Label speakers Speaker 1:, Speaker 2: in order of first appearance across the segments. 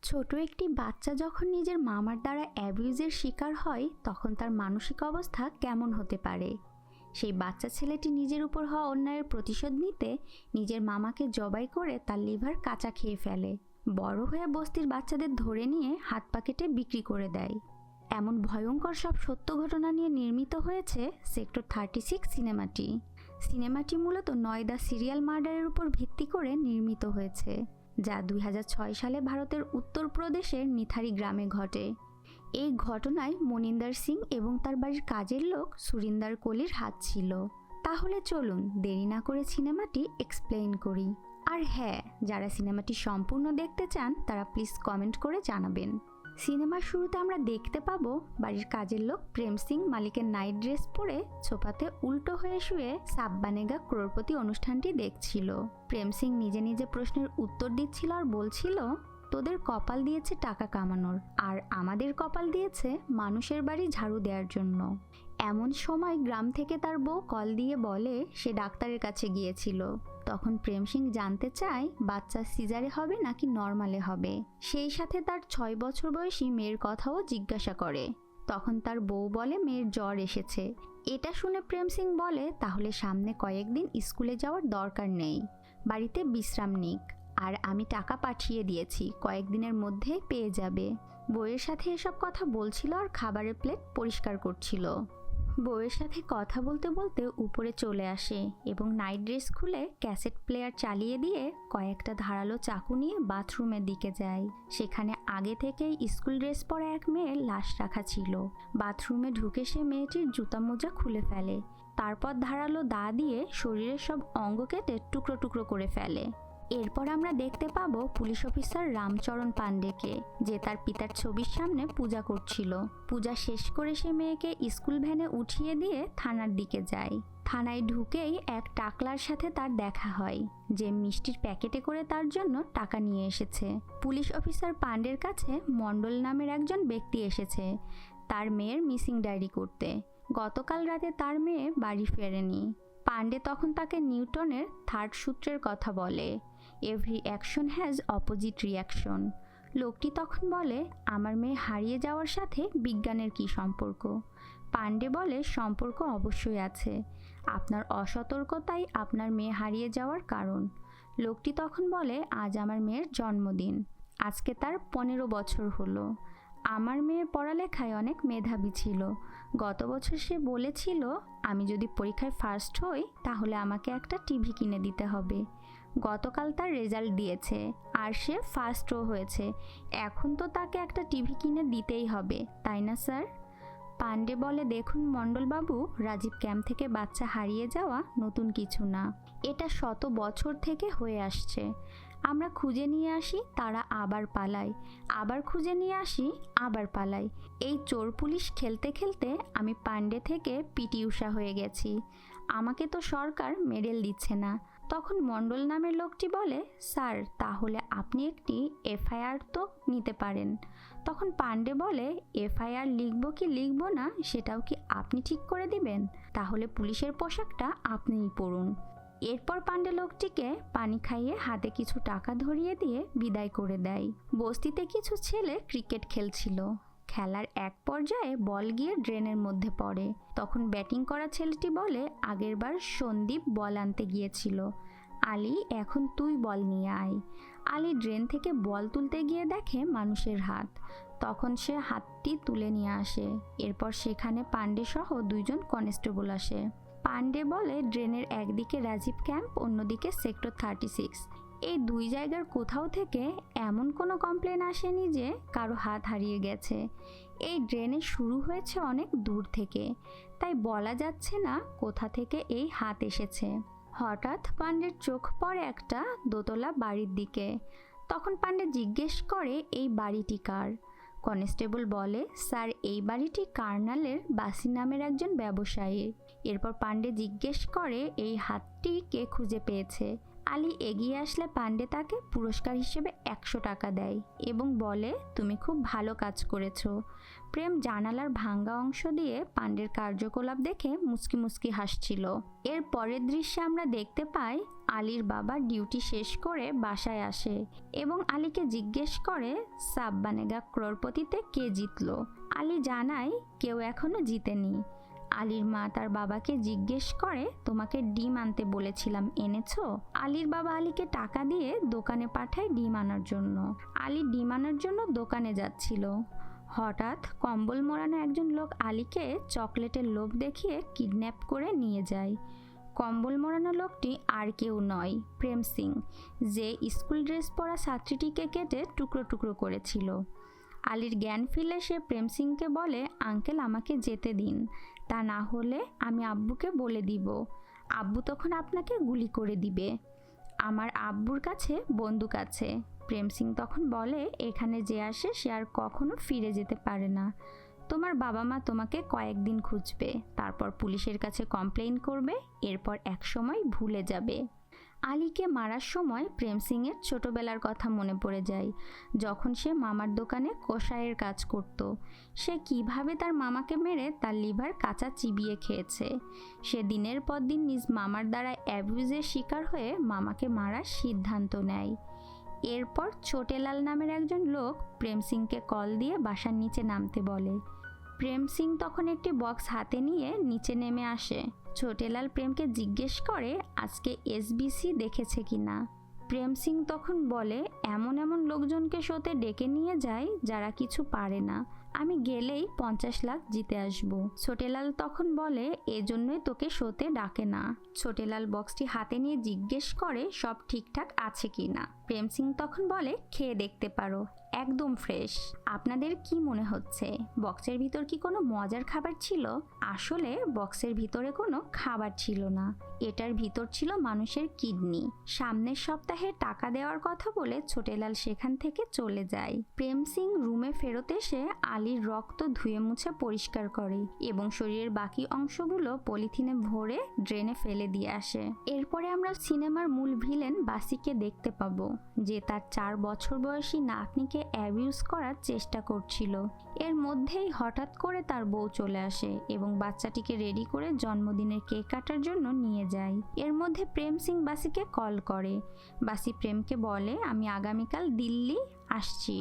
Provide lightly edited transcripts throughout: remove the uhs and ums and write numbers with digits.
Speaker 1: ছোট একটি বাচ্চা যখন নিজের মামার দ্বারা অ্যাবিউজের শিকার হয় তখন তার মানসিক অবস্থা কেমন হতে পারে। সেই বাচ্চা ছেলেটি নিজের উপর হওয়া অন্যায়ের প্রতিশোধ নিতে নিজের মামাকে জবাই করে তার লিভার কাঁচা খেয়ে ফেলে। বড় হয়ে বস্তির বাচ্চাদের ধরে নিয়ে হাত পা কেটে বিক্রি করে দেয়। এমন ভয়ঙ্কর সব সত্য ঘটনা নিয়ে নির্মিত হয়েছে সেক্টর 36 সিনেমাটি মূলত নয়দা সিরিয়াল মার্ডারের উপর ভিত্তি করে নির্মিত হয়েছে, যা 2006 সালে ভারতের উত্তরপ্রদেশের নিথারি গ্রামে ঘটে। এই ঘটনায় মনিন্দর সিং এবং তার বাড়ির কাজের লোক সুরিন্দর কোলির হাত ছিল। তাহলে চলুন দেরি না করে সিনেমাটি এক্সপ্লেইন করি। আর হ্যাঁ, যারা সিনেমাটি সম্পূর্ণ দেখতে চান তারা প্লিজ কমেন্ট করে জানাবেন। সিনেমার শুরুতে আমরা দেখতে পাবো বাড়ির কাজের লোক প্রেম সিং মালিকের নাইট ড্রেস পরে সোফাতে উল্টো হয়ে শুয়ে সাব বানেগা ক্রোরপতি অনুষ্ঠানটি দেখছিল। প্রেম সিং নিজে নিজে প্রশ্নের উত্তর দিচ্ছিল আর বলছিল, তোদের কপাল দিয়েছে টাকা কামানোর, আর আমাদের কপাল দিয়েছে মানুষের বাড়ি ঝাড়ু দেওয়ার জন্য। এমন সময় গ্রাম থেকে তার বউ কল দিয়ে বলে সে ডাক্তারের কাছে গিয়েছিল। তখন প্রেম সিং জানতে চায় বাচ্চা সিজারে হবে নাকি নর্মালে হবে। সেই সাথে তার 6 বছর বয়সী মেয়ের কথাও জিজ্ঞাসা করে। তখন তার বউ বলে মেয়ের জ্বর এসেছে। এটা শুনে প্রেম সিং বলে তাহলে সামনে কয়েকদিন স্কুলে যাওয়ার দরকার নেই, বাড়িতে বিশ্রাম নিক, আর আমি টাকা পাঠিয়ে দিয়েছি, কয়েকদিনের মধ্যেই পেয়ে যাবে। বউয়ের সাথে এসব কথা বলছিল আর খাবারের প্লেট পরিষ্কার করছিল। বউয়ের সাথে কথা বলতে বলতে উপরে চলে আসে এবং নাইট ড্রেস খুলে ক্যাসেট প্লেয়ার চালিয়ে দিয়ে কয়েকটা ধারালো চাকু নিয়ে বাথরুমের দিকে যায়। সেখানে আগে থেকেই স্কুল ড্রেস পরা এক মেয়ের লাশ রাখা ছিল। বাথরুমে ঢুকে সে মেয়েটির জুতা মোজা খুলে ফেলে। তারপর ধারালো দা দিয়ে শরীরের সব অঙ্গ কেটে টুকরো টুকরো করে ফেলে। এরপর আমরা দেখতে পাবো পুলিশ অফিসার রামচরণ পান্ডেকে, যে তার পিতার ছবির সামনে পূজা করছিল। পূজা শেষ করে সে মেয়েকে স্কুল ভ্যানে উঠিয়ে দিয়ে থানার দিকে যায়। থানায় ঢুকেই এক টাকলার সাথে তার দেখা হয়, যে মিষ্টির প্যাকেটে করে তার জন্য টাকা নিয়ে এসেছে। পুলিশ অফিসার পান্ডের কাছে মণ্ডল নামের একজন ব্যক্তি এসেছে তার মেয়ের মিসিং ডায়েরি করতে। গতকাল রাতে তার মেয়ে বাড়ি ফেরেনি। পান্ডে তখন তাকে নিউটনের থার্ড সূত্রের কথা বলে, every action has opposite reaction. লোকটি তখন বলে, আমার মেয়ে হারিয়ে যাওয়ার সাথে বিজ্ঞানের কী সম্পর্ক? পান্ডে বলে, সম্পর্ক অবশ্যই আছে, আপনার অসতর্কতাই আপনার মেয়ে হারিয়ে যাওয়ার কারণ। লোকটি তখন বলে, আজ আমার মেয়ের জন্মদিন, আজকে তার 15 বছর হলো। আমার মেয়ে পড়ালেখায় অনেক মেধাবী ছিল। গত বছর সে বলেছিল আমি যদি পরীক্ষায় ফার্স্ট হই তাহলে আমাকে একটা টিভি কিনে দিতে হবে। গতকাল তার রেজাল্ট দিয়েছে আর সে ফার্স্টও হয়েছে। এখন তো তাকে একটা টিভি কিনে দিতেই হবে, তাই না স্যার? পান্ডে বলে, দেখুন মণ্ডলবাবু, রাজীব ক্যাম্প থেকে বাচ্চা হারিয়ে যাওয়া নতুন কিছু না, এটা শত বছর থেকে হয়ে আসছে। আমরা খুঁজে নিয়ে আসি, তারা আবার পালায়, আবার খুঁজে নিয়ে আসি, আবার পালায়। এই চোর পুলিশ খেলতে খেলতে আমি পান্ডে থেকে পিটি ঊষা হয়ে গেছি। আমাকে তো সরকার মেডেল দিচ্ছে না। তখন মণ্ডল নামের লোকটি বলে, স্যার তাহলে আপনি একটি এফআইআর তো নিতে পারেন। তখন পান্ডে বলে, এফআইআর লিখবো কি লিখবো না সেটাও কি আপনি ঠিক করে দিবেন? তাহলে পুলিশের পোশাকটা আপনিই পরুন। এরপর পান্ডে লোকটিকে পানি খাইয়ে হাতে কিছু টাকা ধরিয়ে দিয়ে বিদায় করে দেয়। বস্তিতে কিছু ছেলে ক্রিকেট খেলছিল। খেলার এক পর্যায়ে বল গিয়ে ড্রেনের মধ্যে পড়ে। তখন ব্যাটিং করা ছেলেটি বলে, আগেরবার সন্দীপ বল আনতে গিয়েছিল, আলী এখন তুই বল নিয়ে আয়। আলী ড্রেন থেকে বল তুলতে গিয়ে দেখে মানুষের হাত। তখন সে হাতটি তুলে নিয়ে আসে। এরপর সেখানে পান্ডে সহ 2 জন কনস্টেবল আসে। পান্ডে বলে, ড্রেনের একদিকে রাজীব ক্যাম্প, অন্যদিকে সেক্টর 36। এই 2 জায়গার কোথাও থেকে এমন কোনো কমপ্লেন আসেনি যে কারো হাত হারিয়ে গেছে। এই ড্রেনে শুরু হয়েছে অনেক দূর থেকে, তাই বলা যাচ্ছে না কোথা থেকে এই হাত এসেছে। হঠাৎ পান্ডের চোখ পড়ে একটা দোতলা বাড়ির দিকে। তখন পান্ডে জিজ্ঞেস করে, এই বাড়িটি কার? কনস্টেবল বলে, স্যার এই বাড়িটি কার্নালের বাসি নামের একজন ব্যবসায়ীর। এরপর পান্ডে জিজ্ঞেস করে, এই হাতটি কে খুঁজে পেয়েছে? আলী এগিয়ে আসলে পান্ডে তাকে পুরস্কার হিসেবে 100 টাকা দেয় এবং বলে, তুমি খুব ভালো কাজ করেছো। প্রেম জানালার ভাঙ্গা অংশ দিয়ে পান্ডের কার্যকলাপ দেখে মুচকি মুচকি হাসছিল। এর পরের দৃশ্যে আমরা দেখতে পাই আলীর বাবা ডিউটি শেষ করে বাসায় আসে এবং আলীকে জিজ্ঞেস করে সাব বানেগা ক্রোরপতিতে কে জিতলো। আলী জানায় কেউ এখনো জিতেনি। আলীর মা তার বাবাকে জিজ্ঞেস করে, তোমাকে ডিম আনতে বলেছিলাম, এনেছো? আলীর বাবা আলীকে টাকা দিয়ে দোকানে পাঠায় ডিম আনার জন্য। আলী ডিম আনার জন্য দোকানে যাচ্ছিল। হঠাৎ কম্বল মোড়ানো একজন লোক আলীকে চকলেটের লোভ দেখিয়ে কিডন্যাপ করে নিয়ে যায়। কম্বল মোড়ানো লোকটি আর কেউ নয়, প্রেম সিং, যে স্কুল ড্রেস পরা ছাত্রীটিকে কেটে টুকরো টুকরো করেছিল। আলীর জ্ঞান ফিরলে সে প্রেম সিংকে বলে, আঙ্কেল আমাকে যেতে দিন, তা না হলে আমি আব্বুকে বলে দিব। আব্বু তখন আপনাকে গুলি করে দিবে। আমার আব্বুর কাছে বন্দুক আছে। প্রেম সিং তখন বলে, এখানে যে আসে সে আর কখনো ফিরে যেতে পারে না। তোমার বাবা মা তোমাকে কয়েকদিন খুঁজবে, তারপর পুলিশের কাছে কমপ্লেইন করবে, এরপর একসময় ভুলে যাবে। আলীকে মারার সময় প্রেম সিংয়ের ছোটবেলার কথা মনে পড়ে যায়, যখন সে মামার দোকানে কসাইয়ের কাজ করত। সে কিভাবে তার মামাকে মেরে তার লিভার কাঁচা চিবিয়ে খেয়েছে। সে দিনের পর দিন নিজ মামার দ্বারা অ্যাবিউজের শিকার হয়ে মামাকে মারার সিদ্ধান্ত নেয়। এরপর ছোটেলাল নামের একজন লোক প্রেম সিংকে কল দিয়ে বাসার নিচে নামতে বলে। প্রেম সিং তখন একটি বক্স হাতে নিয়ে নিচে নেমে আসে। ছোটেলাল প্রেমকে জিজ্ঞেস করে আজকে এসবিসি দেখেছে কিনা। প্রেম সিং তখন বলে, এমন এমন লোকজনকে শোতে ডেকে নিয়ে যায় যারা কিছু পারে না, আমি গেলেই 50 লাখ জিতে আসব। ছোটেলাল তখন বলে, এজন্যই তোকে শোতে ডাকে না। ছোটেলাল বক্সটি হাতে নিয়ে জিজ্ঞেস করে সব ঠিকঠাক আছে কিনা। প্রেম সিং তখন বলে, খেয়ে দেখতে পারো, একদম ফ্রেশ। আপনাদের কি মনে হচ্ছে বক্সের ভিতর কি কোনো মজার খাবার ছিল? আসলে বক্সের ভিতরে কোনো খাবার ছিল না, এটার ভিতর ছিল মানুষের কিডনি। সামনের সপ্তাহে টাকা দেওয়ার কথা বলে ছোটেলাল সেখান থেকে চলে যায়। প্রেম সিং রুমে ফেরত এসে আলীর রক্ত ধুয়ে মুছে পরিষ্কার করে এবং শরীরের বাকি অংশগুলো পলিথিনে ভরে ড্রেনে ফেলে দিয়ে আসে। এরপরে আমরা সিনেমার মূল ভিলেন বাসিকে দেখতে পাবো, যে তার 4 বছর বয়সী নাতনিকে অ্যাবিউজ করার চেষ্টা করছিল। এর মধ্যেই হঠাৎ করে তার বউ চলে আসে এবং বাচ্চাটিকে রেডি করে জন্মদিনের কেক কাটার জন্য নিয়ে যায়। এর মধ্যে প্রেম সিং বাসিকে কল করে। বাসি প্রেমকে বলে, আমি আগামীকাল দিল্লি আসছি,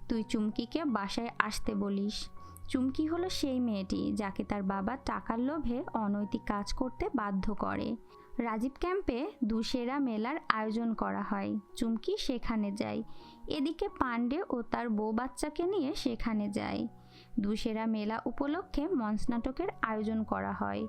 Speaker 1: তুই চুমকিকে বাসায় আসতে বলিস। চুমকি হলো সেই মেয়েটি যাকে তার বাবা টাকার লোভে অনৈতিক কাজ করতে বাধ্য করে। রাজীব ক্যাম্পে দুশেরা মেলার আয়োজন করা হয়, চুমকি সেখানে যায়। এদিকে পান্ডে ও তার বউ বাচ্চাকে নিয়ে সেখানে যায়। দুশেরা মেলা উপলক্ষে মঞ্চ নাটকের আয়োজন করা হয়।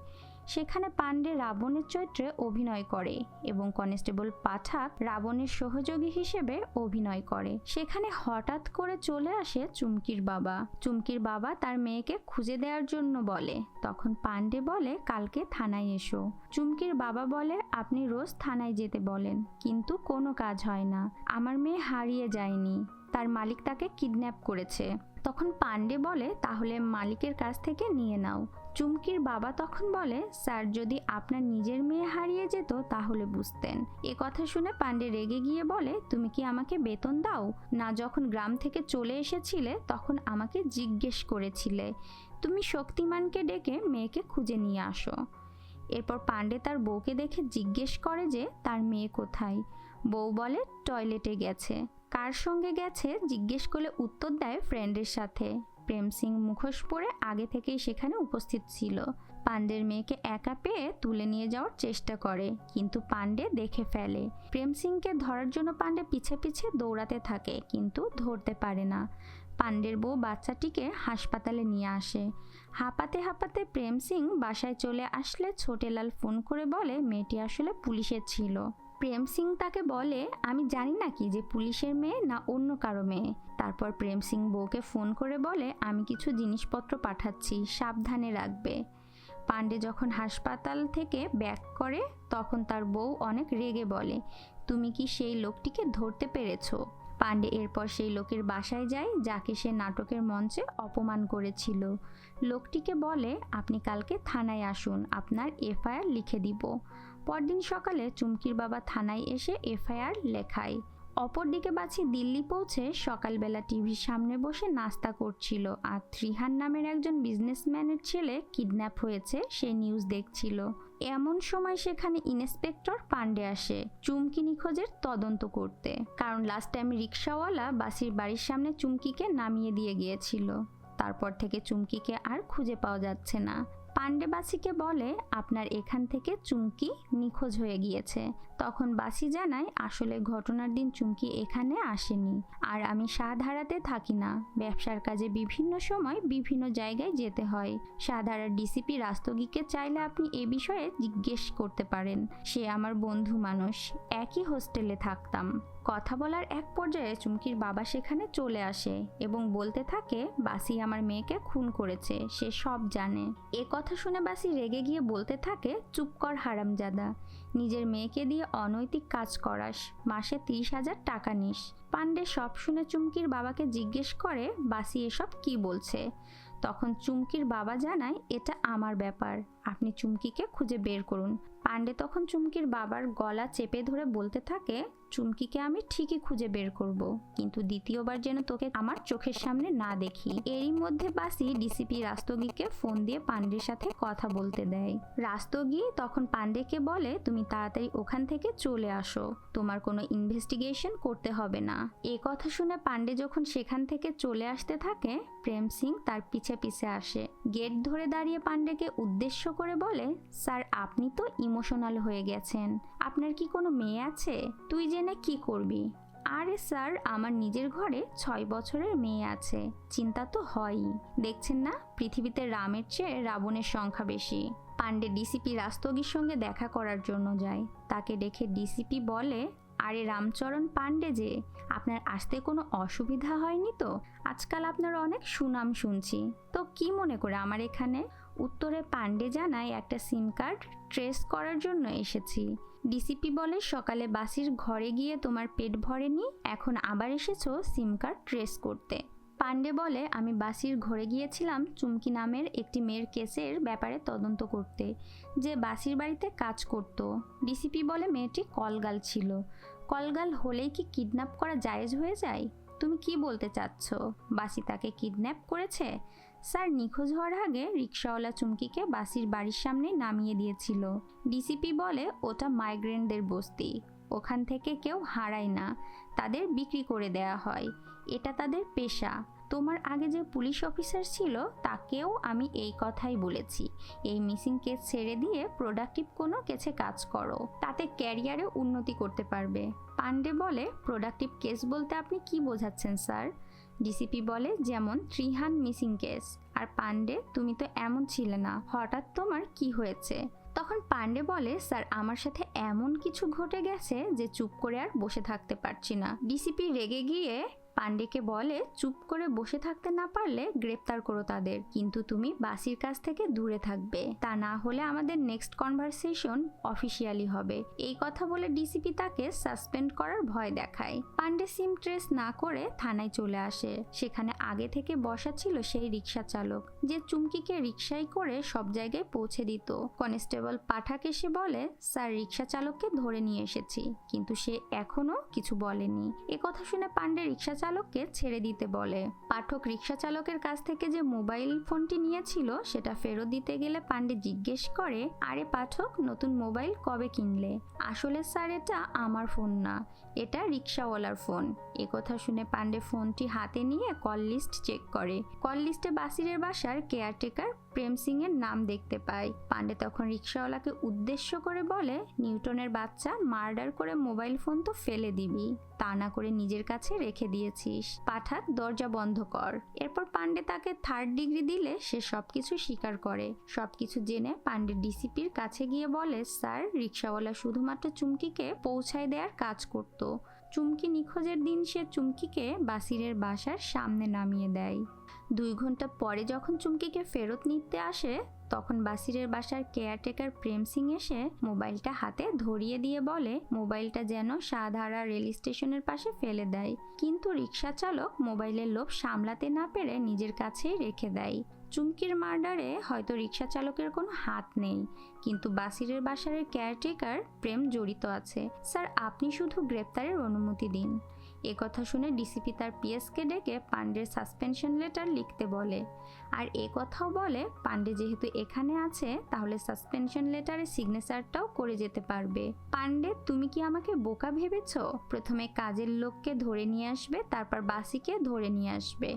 Speaker 1: সেখানে পান্ডে রাবণের চরিত্রে অভিনয় করে এবং কনস্টেবল পাঠাক রাবণের সহযোগী হিসেবে অভিনয় করে। সেখানে হঠাৎ করে চলে আসে চুমকির বাবা। চুমকির বাবা তার মেয়েকে খুঁজে দেওয়ার জন্য বলে। তখন পান্ডে বলে, কালকে থানায় এসো। চুমকির বাবা বলে, আপনি রোজ থানায় যেতে বলেন, কিন্তু কোনো কাজ হয় না। আমার মেয়ে হারিয়ে যায়নি, তার মালিক তাকে কিডন্যাপ করেছে। তখন পান্ডে বলে, তাহলে মালিকের কাছ থেকে নিয়ে নাও। চুমকির বাবা তখন বলে, স্যার যদি আপনার নিজের মেয়ে হারিয়ে যেত তাহলে বুঝতেন। এ কথা শুনে পান্ডে রেগে গিয়ে বলে, তুমি কি আমাকে বেতন দাও না? যখন গ্রাম থেকে চলে এসেছিলে তখন আমাকে জিজ্ঞেস করেছিলে। তুমি শক্তিমানকে ডেকে মেয়েকে খুঁজে নিয়ে আসো। এরপর পান্ডে তার বউকে দেখে জিজ্ঞেস করে যে তার মেয়ে কোথায়। বউ বলে টয়লেটে গেছে। কার সঙ্গে গেছে জিজ্ঞেস করলে উত্তর দেয় ফ্রেন্ডের সাথে। প্রেম সিং মুখোশ পরে আগে থেকেই সেখানে উপস্থিত ছিল। পান্ডের মেয়েকে একা পেয়ে তুলে নিয়ে যাওয়ার চেষ্টা করে, কিন্তু পান্ডে দেখে ফেলে। প্রেম সিংকে ধরার জন্য পান্ডে পিছে পিছে দৌড়াতে থাকে, কিন্তু ধরতে পারে না। পান্ডের বউ বাচ্চাটিকে হাসপাতালে নিয়ে আসে। হাঁপাতে হাঁপাতে প্রেম সিং বাসায় চলে আসলে ছোটেলাল ফোন করে বলে মেয়েটি আসলে পুলিশের ছিল। প্রেম সিং তাকে বলে, আমি জানি নাকি যে পুলিশের মেয়ে না অন্য কারো মেয়ে। তারপর প্রেম সিং বউকে ফোন করে বলে, আমি কিছু জিনিসপত্র পাঠাচ্ছি, সাবধানে রাখবে। পান্ডে যখন হাসপাতাল থেকে ব্যাক করে তখন তার বউ অনেক রেগে বলে, তুমি কি সেই লোকটিকে ধরতে পেরেছো? পান্ডে এরপর সেই লোকের বাসায় যায় যাকে সে নাটকের মঞ্চে অপমান করেছিল। লোকটিকে বলে, আপনি কালকে থানায় আসুন, আপনার এফআইআর লিখে দিব। পরদিন সকালে চুমকির বাবা থানায় এসে এফআইআর লেখায়। অপরদিকে বাছি দিল্লি পৌঁছে সকালবেলা টিভির সামনে বসে নাস্তা করছিল আর ত্রিহান নামের একজন বিজনেসম্যানের ছেলে কিডন্যাপ হয়েছে সে নিউজ দেখছিল। এমন সময় সেখানে ইন্সপেক্টর পান্ডে আসে চুমকি নিখোঁজের তদন্ত করতে, কারণ লাস্ট টাইম রিক্সাওয়ালা বাসির বাড়ির সামনে চুমকিকে নামিয়ে দিয়ে গিয়েছিল। তারপর থেকে চুমকিকে আর খুঁজে পাওয়া যাচ্ছে না। পান্ডে বাসিকে বলে আপনার এখান থেকে চুমকি নিখোঁজ হয়ে গিয়েছে। তখন বাসি জানায় আসলে ঘটনার দিন চুমকি এখানে আসেনি, আর আমি সাধারাতে থাকি না, ব্যবসার কাজে বিভিন্ন সময় বিভিন্ন জায়গায় যেতে হয়। সাধারার ডিসিপি রাস্তগীকে চাইলে আপনি এ বিষয়ে জিজ্ঞেস করতে পারেন, সে আমার বন্ধু মানুষ, একই হোস্টেলে থাকতাম। কথা বলার এক পর্যায়ে চুমকির বাবা সেখানে চলে আসে এবং বলতে থাকে বাসি আমার মেয়েকে খুন করেছে, সে সব জানে। এ কথা শুনে বাসি রেগে গিয়ে বলতে থাকে চুপ কর হারামজাদা, নিজের মেয়েকে দিয়ে অনৈতিক কাজ করাস, মাসে 30,000 টাকা নিস। পান্ডে সব শুনে চুমকির বাবাকে জিজ্ঞেস করে বাসি এসব কি বলছে। তখন চুমকির বাবা জানায় এটা আমার ব্যাপার, আপনি চুমকিকে খুঁজে বের করুন। পান্ডে তখন চুমকির বাবার গলা চেপে ধরে বলতে থাকে চুমকিকে আমি ঠিকই খুঁজে বের করব, কিন্তু দ্বিতীয়বার যেন তোকে আমার চোখের সামনে না দেখি। এরই মধ্যে বাসি ডিসিপি রাস্তগীকে ফোন দিয়ে পান্ডের সাথে কথা বলতে দেয়। রাস্তগী তখন পান্ডেকে বলে তুমি তাড়াতাড়ি ওখান থেকে চলে আসো, তোমার কোনো ইনভেস্টিগেশন করতে হবে না। এ কথা শুনে পান্ডে যখন সেখান থেকে চলে আসতে থাকে প্রেম সিং তার পিছে পিছে আসে। গেট ধরে দাঁড়িয়ে পান্ডেকে উদ্দেশ্য করে বলে স্যার আপনি তো ইমোশনাল হয়ে গেছেন, আপনার কি কোনো মেয়ে আছে? তুই জেনে কি করবি? আরে স্যার আমার নিজের ঘরে 6 বছরের মেয়ে আছে, চিন্তা তো হয়ই, দেখছেন না পৃথিবীতে রামের চেয়ে রাবণের সংখ্যা বেশি। পান্ডে ডিসিপি রাস্তগীর সঙ্গে দেখা করার জন্য যায়। তাকে দেখে ডিসিপি বলে আরে রামচরণ পান্ডে যে, আপনার আসতে কোনো অসুবিধা হয়নি তো? আজকাল আপনার অনেক সুনাম শুনছি, তো কি মনে করে আমার এখানে? উত্তরে পান্ডে জানায় একটা সিম কার্ড ট্রেস করার জন্য এসেছি। ডিসিপি বলে সকালে বাসির ঘরে গিয়ে তোমার পেট ভরেনি, এখন আবার এসেছো সিম কার্ড ট্রেস করতে। পান্ডে বলে আমি বাসির ঘরে গিয়েছিলাম চুমকি নামের একটি মেয়ের কেসের ব্যাপারে তদন্ত করতে, যে বাসির বাড়িতে কাজ করত। ডিসিপি বলে মেয়েটি কলগাল ছিল, কলগাল হলেই কি কিডন্যাপ করা জায়েজ হয়ে যায়? তুমি কি বলতে চাচ্ছ বাসি তাকে কিডন্যাপ করেছে? স্যার নিখোঁজ হওয়ার আগে রিক্সাওয়ালা চুমকিকে বাসির বাড়ির সামনে নামিয়ে দিয়েছিল। ডিসিপি বলে ওটা মাইগ্রেন্টদের বস্তি, ওখান থেকে কেউ হারায় না, তাদের বিক্রি করে দেয়া হয়, এটা তাদের পেশা। তোমার আগে যে পুলিশ অফিসার ছিল তাকেও আমি এই কথাই বলেছি, এই মিসিং কেস ছেড়ে দিয়ে প্রোডাক্টিভ কোনো কেসে কাজ করো, তাতে ক্যারিয়ারে উন্নতি করতে পারবে। পান্ডে বলে প্রোডাক্টিভ কেস বলতে আপনি কি বোঝাচ্ছেন স্যার? ডিসিপি বলে যেমন ত্রিহান মিসিং কেস। আর পান্ডে তুমি তো এমন ছিলে না, হঠাৎ তোমার কি হয়েছে? তখন পান্ডে বলে স্যার আমার সাথে এমন কিছু ঘটে গেছে যে চুপ করে আর বসে থাকতে পারছি না। ডিসিপি রেগে গিয়ে পান্ডেকে বলে চুপ করে বসে থাকতে না পারলে গ্রেপ্তার করো তাদের, কিন্তু তুমি বাসির কাছ থেকে দূরে থাকবে, তা না হলে আমাদের নেক্সট কনভারসেশন অফিসিয়ালি হবে। এই কথা বলে ডিসিপি তাকে সাসপেন্ড করার ভয় দেখায়। পান্ডে সিম ট্রেস না করে থানায় চলে আসে। সেখানে আগে থেকে বসা ছিল সেই রিক্সা চালক, যে চুমকিকে রিক্সায় করে সব জায়গায় পৌঁছে দিত। কনস্টেবল পাঠাক এসে বলে স্যার রিক্সা চালককে ধরে নিয়ে এসেছি, কিন্তু সে এখনো কিছু বলেনি। এ কথা শুনে পান্ডে রিক্সা চালককে ছেড়ে দিতে বলে। পাঠক রিক্সা চালকের কাছ থেকে যে মোবাইল ফোনটি নিয়েছিল সেটা ফেরত দিতে গেলে পান্ডে জিজ্ঞেস করে আরে পাঠক নতুন মোবাইল কবে কিনলে? আসলে স্যার এটা আমার ফোন না, এটা রিক্সাওয়ালার ফোন। এ কথা শুনে পান্ডে ফোনটি হাতে নিয়ে কল লিস্ট চেক করে। কল লিস্টে বাসিরের বাসার কেয়ারটেকার প্রেম সিং এর নাম দেখতে পায়। পান্ডে তখন রিক্সাওয়ালাকে উদ্দেশ্য করে বলে নিউটনের বাচ্চা, মার্ডার করে মোবাইল ফোন তো ফেলে দিবি, তা না করে নিজের কাছে রেখে দিয়েছিস, পাঠাক দরজা বন্ধ কর। এরপর পান্ডে তাকে 3rd ডিগ্রি দিলে সে সবকিছু স্বীকার করে। সবকিছু জেনে পান্ডে ডিসিপির কাছে গিয়ে বলে স্যার রিক্সাওয়ালা শুধুমাত্র চুমকিকে পৌঁছায় দেওয়ার কাজ করত, চুমকি নিখোঁজের দিন সে চুমকিকে বাসিরের বাসার সামনে নামিয়ে দেয়। 2 ঘন্টা পরে যখন চুমকিকে ফেরত নিতে আসে তখন বাসিরের বাসার কেয়ারটেকার প্রেম সিং এসে মোবাইলটা হাতে ধরিয়ে দিয়ে বলে মোবাইলটা যেন সাধারা রেল স্টেশনের পাশে ফেলে দেয়, কিন্তু রিক্সা চালক মোবাইলের লোভ সামলাতে না পেরে নিজের কাছেই রেখে দেয়। চুমকির মার্ডারে হয়তো রিক্সা চালকের কোনো হাত নেই, কিন্তু বাসিরের বাসার কেয়ারটেকার প্রেম জড়িত আছে। স্যার, আপনি শুধু গ্রেপ্তারের অনুমতি দিন। কথা শুনে ডিসিপি তার পিএসকে ডেকে পান্ডের সাসপেনশন লেটার লিখতে বলে। আর কথাও বলে পান্ডে যেহেতু এখানে আছে তাহলে সাসপেনশন লেটারে সিগনেচারটাও করে যেতে পারবে। পান্ডে, তুমি কি আমাকে বোকা ভেবেছ? প্রথমে কাজের লোককে ধরে নিয়ে আসবে, তারপর বাসিকে ধরে নিয়ে আসবে।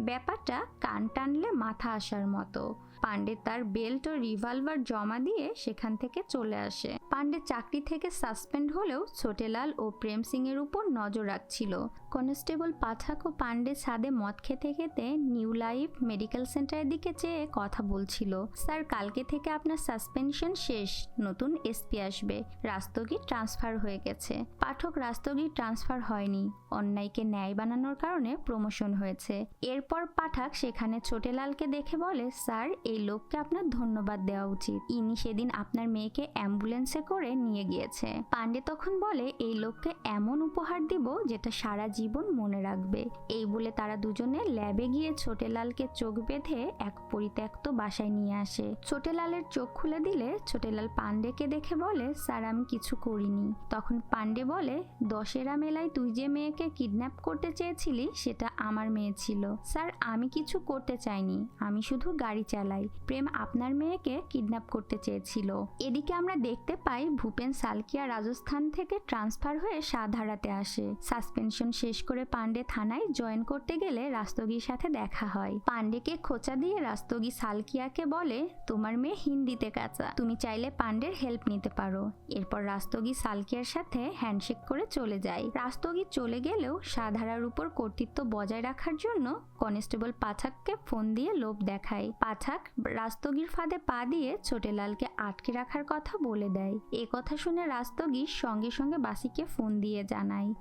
Speaker 1: ব্যাপারটা কান টানলে মাথা আসার মতো। পান্ডে তার বেল্ট ও রিভলভার জমা দিয়ে সেখান থেকে চলে আসে। পান্ডে চাকরি থেকে সাসপেন্ড হলেও ছোটেলাল ও প্রেম সিং এর উপর নজর রাখছিল। কনস্টেবল পাঠাক ও পান্ডে ছাদে মদ খেতে খেতে নিউ লাইফ মেডিকেল সেন্টারের দিকে চেয়ে কথা বলছিল। স্যার, কালকে থেকে আপনার সাসপেনশন শেষ, নতুন এসপি আসবে। রাস্তগি ট্রান্সফার হয়ে গেছে। পাঠক, রাস্তগি ট্রান্সফার হয়নি, অন্যায়কে ন্যায় বানানোর কারণে প্রমোশন হয়েছে। এরপর পাঠক সেখানে ছোটেলালকে দেখে বলে, স্যার, এই লোককে আপনার ধন্যবাদ দেওয়া উচিত। ইনি সেদিন আপনার মেয়েকে অ্যাম্বুলেন্সে করে নিয়ে গিয়েছে। পান্ডে তখন বলে, এই লোককে এমন উপহার দিব যেটা সারা জীবন মনে রাখবে। এই বলে তারা দুজনে ল্যাবে গিয়ে ছোটেলালকে চোখ বেঁধে এক পরিত্যক্ত বাসায় নিয়ে আসে। ছোটেলালের চোখ খুলে দিলে ছোটেলাল পান্ডেকে দেখে বলে, স্যার, আমি কিছু করিনি। তখন পান্ডে বলে, দশেরা মেলায় তুই যে মেয়েকে কিডন্যাপ করতে চেয়েছিলি সেটা আমার মেয়ে ছিল। স্যার, আমি কিছু করতে চাইনি, আমি শুধু গাড়ি চালাই। প্রেম আপনার মেয়েকে কিডন্যাপ করতে চেয়েছিল। এদিকে আমরা দেখতে পাই ভূপেন সালকিয়া রাজস্থান থেকে ট্রান্সফার হয়ে সাধারাতে আসে। সাসপেনশন শেষ করে পান্ডে থানায় জয়েন করতে গেলে রাস্তগির সাথে দেখা হয়। পান্ডেকে খোঁচা দিয়ে রাস্তগি সালকিয়াকে বলে, তোমার মেয়ে হিন্দিতে কাঁচা, তুমি চাইলে পান্ডের হেল্প নিতে পারো। এরপর রাস্তগি সালকিয়ার সাথে হ্যান্ডশেক করে চলে যায়। রাস্তগি চলে গেলেও সাধারার উপর কর্তৃত্ব বজায় রাখার জন্য কনস্টেবল পাঠাককে ফোন দিয়ে লোভ দেখায়। পাঠাক রাস্তগির ফাঁদে পা দিয়ে ছোটেলালকে আটকে রাখার কথা বলে দেয়। কথা শুনে রাস্তগি সঙ্গে সঙ্গে বাসিকে ফোন দিয়ে জানায়।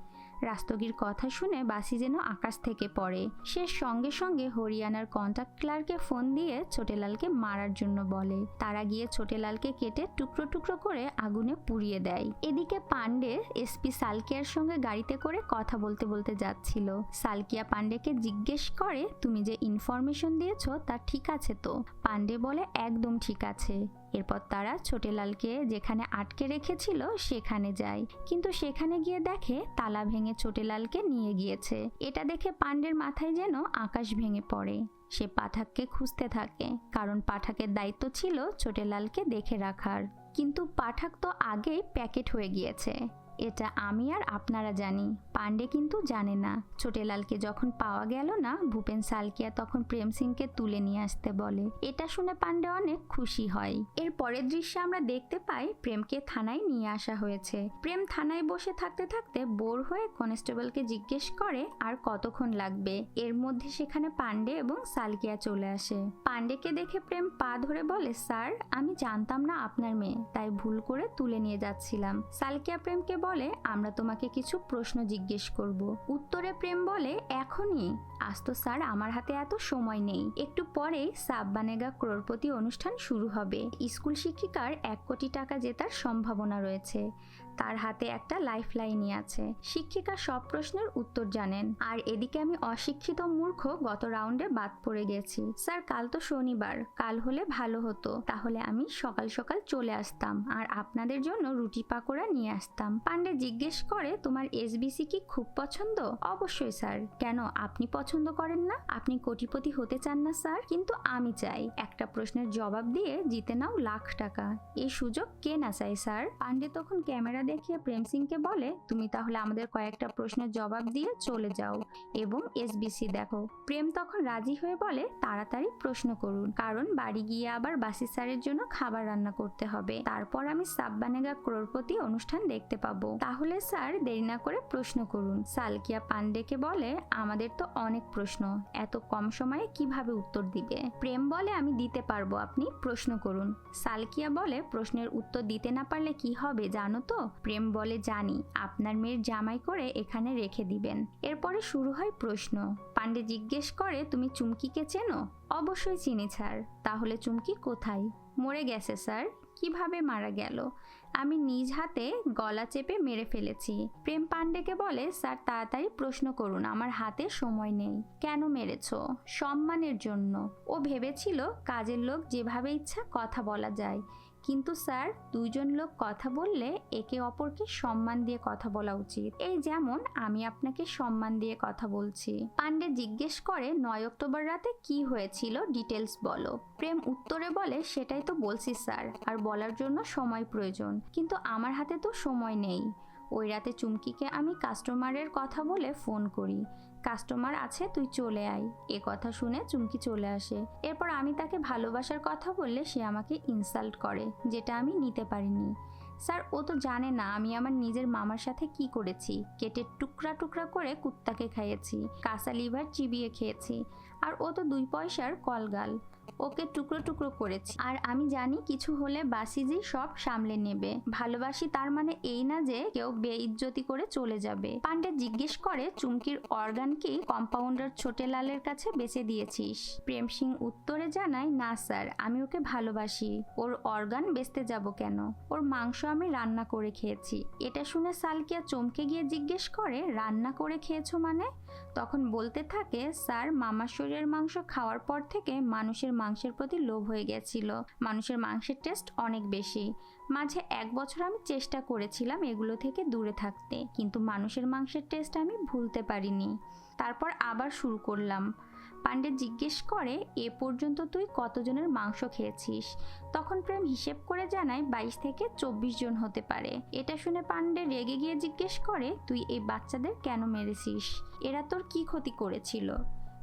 Speaker 1: রাস্তগির কথা শুনে বাসি যেন আকাশ থেকে পড়ে। সে সঙ্গে সঙ্গে হরিয়ানার কন্ট্রাক্ট ক্লার্কে ফোন দিয়ে ছোটেলালকে মারার জন্য বলে। তারা গিয়ে ছোটেলালকে কেটে টুকরো টুকরো করে আগুনে পুড়িয়ে দেয়। এদিকে পান্ডে এসপি সালকিয়ার সঙ্গে গাড়িতে করে কথা বলতে বলতে যাচ্ছিল। সালকিয়া পান্ডেকে জিজ্ঞেস করে, তুমি যে ইনফরমেশন দিয়েছো তা ঠিক আছে তো? পান্ডে বলে, একদম ঠিক আছে। এরপর তারা ছোটেলালকে যেখানে আটকে রেখেছিল সেখানে যায়, কিন্তু সেখানে গিয়ে দেখে তালা ভেঙে ছোটেলালকে নিয়ে গিয়েছে। এটা দেখে পান্ডের মাথায় যেন আকাশ ভেঙে পড়ে। সে পাঠাককে খুঁজতে থাকে, কারণ পাঠাকের দায়িত্ব ছিল ছোটেলালকে দেখে রাখার। কিন্তু পাঠাক তো আগেই প্যাকেট হয়ে গিয়েছে। এটা আমি আর আপনারা জানি, পান্ডে কিন্তু জানে না। ছোটেলালকে যখন পাওয়া গেল না, ভূপেন সালকিয়া তখন প্রেম সিংকে তুলে নিয়ে আসতে বলে। এটা শুনে পান্ডে অনেক খুশি হয়। এর পরের দৃশ্যে আমরা দেখতে পাই প্রেমকে থানায় নিয়ে আসা হয়েছে। প্রেম থানায় বসে থাকতে থাকতে বোর হয়ে কনস্টেবলকে জিজ্ঞেস করে আর কতক্ষণ লাগবে। এর মধ্যে সেখানে পান্ডে এবং সালকিয়া চলে আসে। পান্ডেকে দেখে প্রেম পা ধরে বলে, স্যার, আমি জানতাম না আপনার মেয়ে, তাই ভুল করে তুলে নিয়ে যাচ্ছিলাম। সালকিয়া প্রেমকে বলে, আমরা তোমাকে কিছু প্রশ্ন জিজ্ঞেস করব। উত্তরে প্রেম বলে, এখনই? আজ তো স্যার আমার হাতে এত সময় নেই, একটু পরেই সাব বানেগা ক্রোড়পতি অনুষ্ঠান শুরু হবে। স্কুল শিক্ষিকার 1 কোটি টাকা জেতার সম্ভাবনা রয়েছে। তার হাতে একটা লাইফ লাইনই আছে। শিক্ষিকা সব প্রশ্নের উত্তর জানেন, আর এদিকে আমি অশিক্ষিত মূর্খ গত রাউন্ডে বাদ পড়ে গেছি। স্যার, কাল তো শনিবার, কাল হলে ভালো হতো, তাহলে আমি সকাল সকাল চলে আসতাম আর আপনাদের জন্য রুটি পাকোড়া নিয়ে আসতাম। পান্ডে জিজ্ঞেস করে, তোমার এসবিসি কি খুব পছন্দ? অবশ্যই স্যার। কেন, আপনি পছন্দ করেন না? আপনি কোটিপতি হতে চান না স্যার? কিন্তু আমি চাই। একটা প্রশ্নের জবাব দিয়ে জিতে নাও লাখ টাকা। এই সুযোগ কে না চাই স্যার? পান্ডে তখন ক্যামেরা দেখিয়ে প্রেম সিংকে বলে, তুমি তাহলে আমাদের কয়েকটা প্রশ্নের জবাব দিয়ে চলে যাও এবং এসবিসি দেখো। প্রেম তখন রাজি হয়ে বলে, তাড়াতাড়ি প্রশ্ন করুন, কারণ বাড়ি গিয়ে আবার বাসি স্যারের জন্য খাবার রান্না করতে হবে। তারপর আমি সাব বানেগা ক্রোড়পতি অনুষ্ঠান দেখতে পাবো। তাহলে স্যার দেরি না করে প্রশ্ন করুন। সালকিয়া পান্ডেকে বলে, আমাদের তো অনেক প্রশ্ন, এত কম সময়ে কিভাবে উত্তর দিবে? প্রেম বলে, আমি দিতে পারবো, আপনি প্রশ্ন করুন। সালকিয়া বলে, প্রশ্নের উত্তর দিতে না পারলে কি হবে জানো তো? প্রেম বলে, জানি, আপনার মেয়ের জামাই করে এখানে রেখে দিবেন। এরপরে শুরু হয় প্রশ্ন। পান্ডে জিজ্ঞেস করে, তুমি চুমকিকে চেনো? অবশ্যই চিনি স্যার। তাহলে চুমকি কোথায়? মরে গেছে স্যার। কিভাবে মারা গেল? আমি নিজ হাতে গলা চেপে মেরে ফেলেছি। প্রেম পান্ডেকে বলে, স্যার তাড়াতাড়ি প্রশ্ন করুন, আমার হাতে সময় নেই। কেন মেরেছো? সম্মানের জন্য। ও ভেবেছিল কাজের লোক যেভাবে ইচ্ছা কথা বলা যায়, কিন্তু স্যার দুইজন লোক কথা বললে একে অপরকে সম্মান দিয়ে কথা বলা উচিত। এই যেমন আমি আপনাকে সম্মান দিয়ে কথা বলছি। পান্ডে জিজ্ঞেস করে, 9 অক্টোবর রাতে কি হয়েছিল ডিটেলস বলো। প্রেম উত্তরে বলে, সেটাই তো বলছি স্যার, আর বলার জন্য সময় প্রয়োজন, কিন্তু আমার হাতে তো সময় নেই। ওই রাতে চুমকিকে আমি কাস্টমারের কথা বলে ফোন করি, কাস্টমার আছে তুই চলে আয়। এ কথা শুনে চুমকি চলে আসে। এরপর আমি তাকে ভালোবাসার কথা বললে সে আমাকে ইনসাল্ট করে, যেটা আমি নিতে পারিনি। স্যার ও তো জানে না আমি আমার নিজের মামার সাথে কি করেছি। কেটে টুকরা টুকরা করে কুত্তাকে খাইয়েছি, কাঁচা লিভার চিবিয়ে খেয়েছি, আর ও তো 2 পয়সার কলগাল, ওকে টুকরো টুকরো করেছি। আর আমি জানি কিছু হলে বাসিজি সব সামলে নেবে। ভালোবাসি তার মানে এই না যে কেউ বেইজ্জতি করে চলে যাবে। পান্ডে জিজ্ঞেস করে, চুমকির অর্গান কি কম্পাউন্ডার ছোটেলালের কাছে বেচে দিয়েছিস? প্রেম সিং উত্তরে জানায়, না স্যার, আমি ওকে ভালোবাসি, ওর অর্গান বেচতে যাব কেন? ওর মাংস আমি রান্না করে খেয়েছি। এটা শুনে সালকিয়া চমকে গিয়ে জিজ্ঞেস করে, রান্না করে খেয়েছো মানে? তখন বলতে থাকে, স্যার মামার শরীরের মাংস খাওয়ার পর থেকে মানুষের মাংসের প্রতি লোভ হয়ে গেছিল। মানুষের মাংসের টেস্ট অনেক বেশি। মাঝে 1 বছর আমি চেষ্টা করেছিলাম এগুলো থেকে দূরে থাকতে, কিন্তু মানুষের মাংসের টেস্ট আমি ভুলতে পারিনি। তারপর আবার শুরু করলাম। পান্ডে জিজ্ঞেস করে, এ পর্যন্ত তুই কতজনের মাংস খেয়েছিস? তখন প্রেম হিসেব করে জানায় 22 থেকে 24 জন হতে পারে। এটা শুনে পান্ডে রেগে গিয়ে জিজ্ঞেস করে, তুই এই বাচ্চাদের কেন মেরেছিস? এরা তোর কি ক্ষতি করেছিল?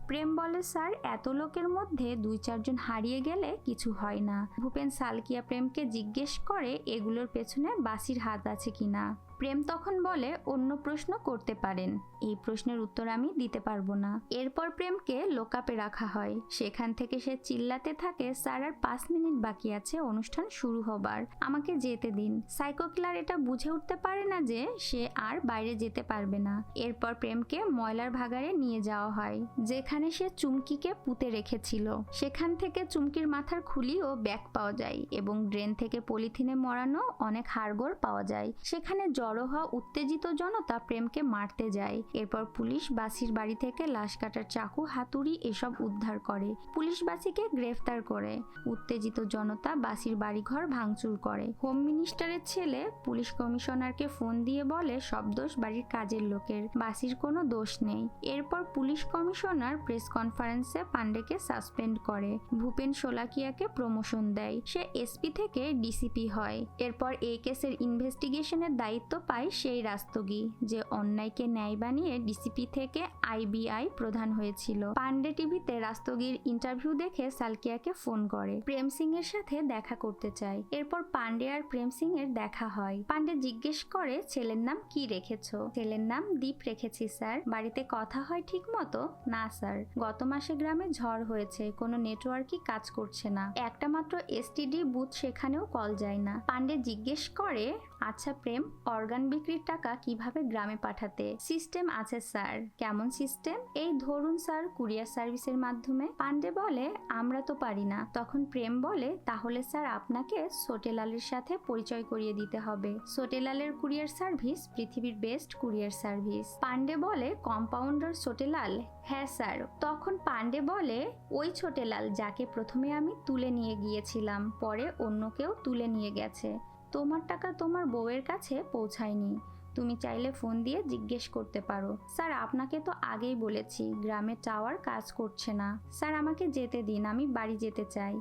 Speaker 1: প্রেম বলে, স্যার এত লোকের মধ্যে 2-4 জন হারিয়ে গেলে কিছু হয় না। ভূপেন সালকিয়া প্রেমকে জিজ্ঞেস করে, এগুলোর পেছনে বাসির হাত আছে কিনা? প্রেম তখন বলে, অন্য প্রশ্ন করতে পারেন, এই প্রশ্নের উত্তর আমি দিতে পারবো না। এরপর প্রেমকে লোকাপে রাখা হয়। সেখান থেকে সে চিল্লাতে থাকে, স্যার আর 5 মিনিট বাকি আছে অনুষ্ঠান শুরু হবার, আমাকে যেতে দিন। সাইকো কিলার এটা বুঝে উঠতে পারে না যে সে আর বাইরে যেতে পারবে না। এরপর প্রেমকে ময়লার ভাগাড়ে নিয়ে যাওয়া হয়, যেখানে সে চুমকিকে পুঁতে রেখেছিল। সেখান থেকে চুমকির মাথার খুলি ও ব্যাগ পাওয়া যায় এবং ড্রেন থেকে পলিথিনে মরানো অনেক হাড়গোড় পাওয়া যায়। সেখানে জড়ো হওয়া উত্তেজিত জনতা প্রেমকে মারতে যায়। এরপর পুলিশ বাসির বাড়ি থেকে লাশ কাটার চাকু, হাতুড়ি এসব উদ্ধার করে। পুলিশ বাসিকে গ্রেফতার করে। উত্তেজিত জনতা বাসির বাড়িঘর ভাঙচুর করে। হোম মিনিস্টারের ছেলে পুলিশ কমিশনারকে ফোন দিয়ে বলে, সব দোষ বাড়ির কাজের লোকের, বাসির কোনো দোষ নেই। এরপর পুলিশ কমিশনার প্রেস কনফারেন্সে পান্ডেকে সাসপেন্ড করে। ভূপেন শোলাকিয়াকে প্রমোশন দেয়, সে এসপি থেকে ডিসিপি হয়। এরপর এই কেসের ইনভেস্টিগেশনের দায়িত্ব পায় সেই রাস্তগি, যে অন্যায়কে ন্যায় বানিয়ে ডিসিপি থেকে আইবিআই প্রধান হয়েছিল। পান্ডে টিভিতে রাস্তগির ইন্টারভিউ দেখে সালকিয়াকে ফোন করে, প্রেম সিং এর সাথে দেখা করতে চায়। এরপর পান্ডে আর প্রেম সিং এর দেখা হয়। পান্ডে জিজ্ঞেস করে, ছেলের নাম কি রেখেছো? ছেলের নাম দীপ রেখেছি স্যার। বাড়িতে কথা হয় ঠিক মতো? না স্যার, গত মাসে গ্রামে ঝড় হয়েছে, কোনো নেটওয়ার্কই কাজ করছে না, একটা মাত্র এসটিডি বুথ, সেখানেও কল যায় না। পান্ডে জিজ্ঞেস করে, আচ্ছা প্রেম, অর্গান বিক্রির টাকা কিভাবে গ্রামে পাঠাতে? সিস্টেম আছে স্যার। কেমন সিস্টেম? এই ধরুন স্যার, কুরিয়ার সার্ভিসের মাধ্যমে। পান্ডে বলে, আমরা তো পারি না। তখন প্রেম বলে, তাহলে স্যার আপনাকে সোটেলালের সাথে পরিচয় করিয়ে দিতে হবে। সোটেলালের কুরিয়ার সার্ভিস পৃথিবীর বেস্ট কুরিয়ার সার্ভিস। পান্ডে বলে, কম্পাউন্ডার সোটেলাল? হ্যাঁ স্যার। তখন পান্ডে বলে, ওই ছোটেলাল যাকে প্রথমে আমি তুলে নিয়ে গিয়েছিলাম, পরে অন্য কেউ তুলে নিয়ে গেছে। তোমার টাকা তোমার বউয়ের কাছে পৌঁছায়নি, তুমি চাইলে ফোন দিয়ে জিজ্ঞেস করতে পারো। স্যার আপনাকে তো আগেই বলেছি গ্রামে টাওয়ার কাজ করছে না। স্যার আমাকে যেতে দিন, আমি বাড়ি যেতে চাই।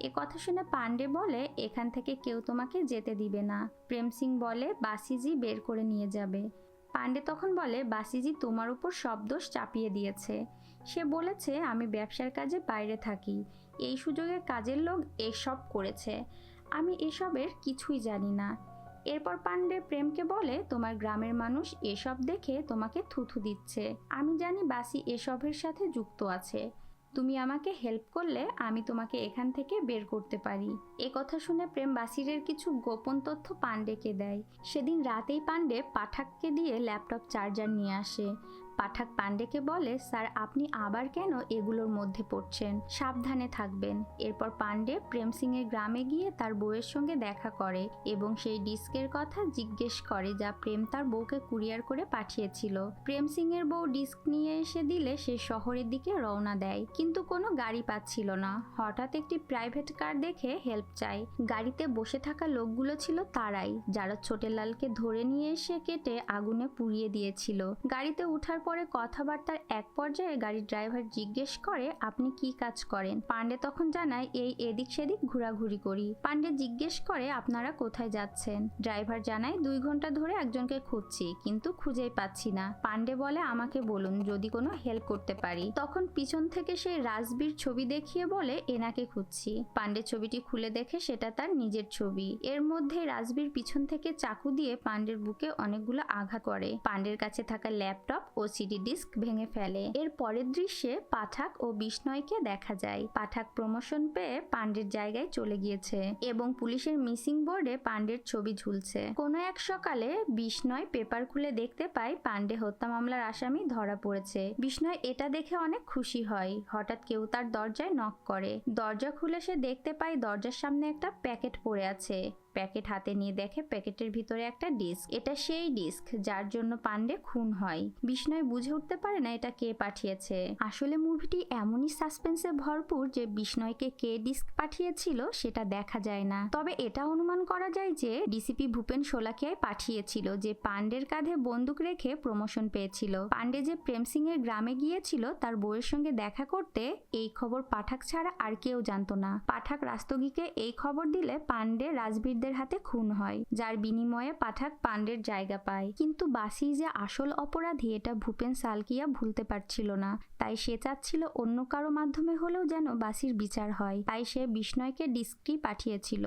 Speaker 1: এ কথা শুনে পান্ডে বলে, এখান থেকে কেউ তোমাকে যেতে দিবে না। প্রেম সিং বলে, বাসিজি বের করে নিয়ে যাবে। পান্ডে তখন বলে, বাসিজি তোমার উপর সব দোষ চাপিয়ে দিয়েছে। সে বলেছে আমি ব্যবসার কাজে বাইরে থাকি, এই সুযোগে কাজের লোক এসব করেছে, আমি এসবের কিছুই জানি না। এরপর পান্ডে প্রেমকে বলে, তোমার গ্রামের মানুষ এসব দেখে তোমাকে থুথু দিচ্ছে, আমি জানি বাসি এসবের সাথে যুক্ত আছে, তুমি আমাকে হেল্প করলে আমি তোমাকে এখান থেকে বের করতে পারি। এ কথা শুনে প্রেম বাসিরের কিছু গোপন তথ্য পান্ডেকে দেয়। সেদিন রাতেই পান্ডে পাঠাককে দিয়ে ল্যাপটপ চার্জার নিয়ে আসে। পাঠাক পাণ্ডেকে বলে, স্যার আপনি আবার কেন এগুলোর মধ্যে পড়ছেন, সাবধানে থাকবেন। এরপর পাণ্ডে প্রেম সিং এর গ্রামে গিয়ে তার বউয়ের সঙ্গে দেখা করে এবং সেই ডিস্কের কথা জিজ্ঞেস করে যা প্রেম তার বউকে কুরিয়ার করে পাঠিয়েছিল। প্রেম সিং এর বউ ডিস্ক নিয়ে এসে দিলে সে শহরের দিকে রওনা দেয়, কিন্তু কোনো গাড়ি পাচ্ছিল না। হঠাৎ একটি প্রাইভেট কার দেখে হেল্প চায়। গাড়িতে বসে থাকা লোকগুলো ছিল তারাই যারা ছোটেলালকে ধরে নিয়ে এসে কেটে আগুনে পুড়িয়ে দিয়েছিল। গাড়িতে উঠার পরে কথাবার্তার এক পর্যায়ে গাড়ির ড্রাইভার জিজ্ঞেস করে, আপনি কি কাজ করেন? পাণ্ডে তখন জানায়, এই এদিক সেদিক ঘোরাঘুরি করি। পাণ্ডে জিজ্ঞেস করে, আপনারা কোথায় যাচ্ছেন? ড্রাইভার জানায়, 2 ঘন্টা ধরে একজনকে খুঁজছি কিন্তু খুঁজেই পাচ্ছি না। পাণ্ডে বলে, আমাকে বলুন যদি কোনো হেল্প করতে পারি। তখন পিছন থেকে সেই রাজবীর ছবি দেখিয়ে বলে, এনাকে খুঁজছি। পাণ্ডে ছবিটি খুলে দেখে সেটা তার নিজের ছবি। এর মধ্যে রাজবীর পিছন থেকে চাকু দিয়ে পাণ্ডের বুকে অনেকগুলো আঘাত করে। পাণ্ডের কাছে থাকা ল্যাপটপ ও সিডি ডিস্ক ভেঙে ফেলে। এর পরের দৃশ্যে পাঠাক ও বিষ্ণয়কে দেখা যায়। পাঠাক প্রমোশন পেয়ে পাণ্ডের জায়গায় চলে গিয়েছে এবং পুলিশের মিসিং বোর্ডে পাণ্ডের ছবি ঝুলছে। কোনো এক সকালে বিষ্ণয় পেপার খুলে দেখতে পায় পাণ্ডে হত্যা মামলার আসামি ধরা পড়েছে। বিষ্ণয় এটা দেখে অনেক খুশি হয়। হঠাৎ কেউ তার দরজায় নক করে। দরজা খুলে সে দেখতে পায় দরজার সামনে একটা প্যাকেট পড়ে আছে। প্যাকেট হাতে নিয়ে দেখে প্যাকেটের ভিতরে একটা ডিস্ক। এটা সেই ডিস্ক যার জন্য পাণ্ডে খুন হয়। বিষ্ণয় বুঝে উঠতে পারে না এটা কে পাঠিয়েছে। আসলে মুভিটি এমনই সাসপেন্সে ভরপুর যে বিষ্ণয়কে কে ডিস্ক পাঠিয়েছিল সেটা দেখা যায় না। তবে এটা অনুমান করা যায় যে ডিসিপি ভূপেন শোলাকিয়াই পাঠিয়েছিল, যে পাণ্ডের কাঁধে বন্দুক রেখে প্রমোশন পেয়েছিল। পাণ্ডে যে প্রেম সিং এর গ্রামে গিয়েছিল তার বউয়ের সঙ্গে দেখা করতে, এই খবর পাঠাক ছাড়া আর কেউ জানতো না। পাঠাক রাস্তগীকে এই খবর দিলে পাণ্ডে রাজবীর হাতে খুন হয়, যার বিনিময়ে পাঠাক পাণ্ডের জায়গা পায়। কিন্তু বাসি যে আসল অপরাধী এটা ভূপেন সালকিয়া ভুলতে পারছিল না। তাই সে চাচ্ছিল অন্য কারো মাধ্যমে হলেও যেন বাসির বিচার হয়। তাই সে বিষ্ণয়কে ডিস্কটি পাঠিয়েছিল।